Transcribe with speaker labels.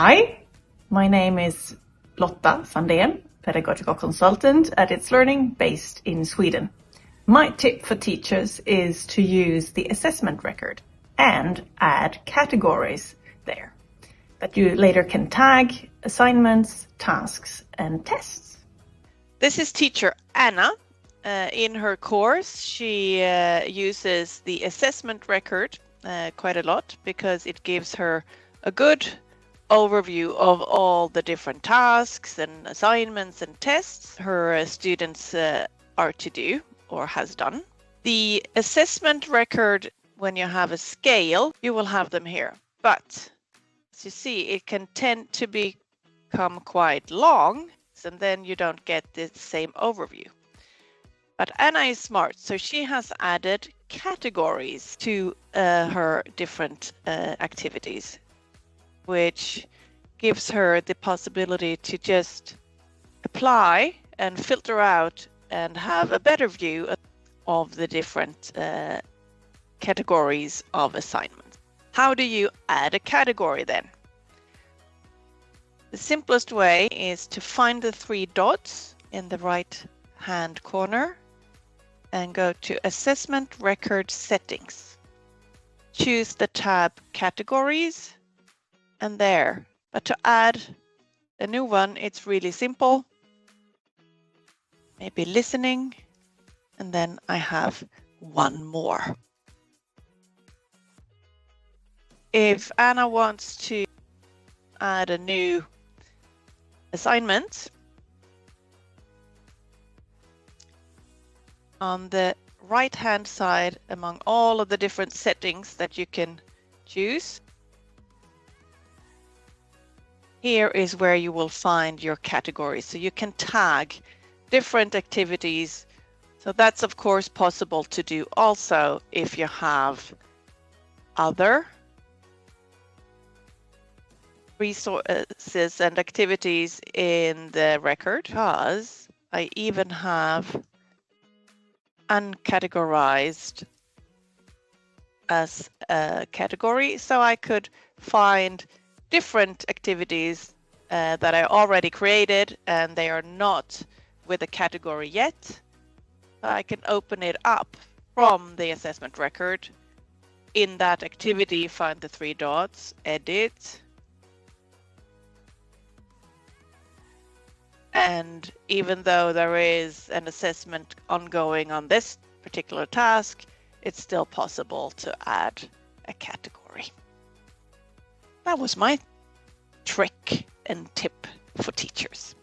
Speaker 1: Hi, my name is Lotta Sandén, pedagogical consultant at itslearning based in Sweden. My tip for teachers is to use the assessment record and add categories there that you later can tag assignments, tasks, and tests.
Speaker 2: This is teacher Anna. In her course, she uses the assessment record quite a lot because it gives her a good overview of all the different tasks and assignments and tests her students are to do or has done. The assessment record, when you have a scale, you will have them here. But as you see, it can tend to become quite long, and then you don't get the same overview. But Anna is smart, so she has added categories to her different activities, which gives her the possibility to just apply and filter out and have a better view of the different categories of assignments. How do you add a category then? The simplest way is to find the three dots in the right hand corner and go to Assessment Record Settings. Choose the tab Categories and there. But to add a new one, it's really simple. Maybe listening, and then I have one more. If Anna wants to add a new assignment, on the right hand side among all of the different settings that you can choose, here is where you will find your categories. So you can tag different activities. So that's of course possible to do also if you have other resources and activities in the record, because I even have uncategorized as a category, so I could find different activities that I already created and they are not with a category yet. I can open it up from the assessment record. In that activity, find the three dots, edit. And even though there is an assessment ongoing on this particular task, it's still possible to add a category. That was my trick and tip for teachers.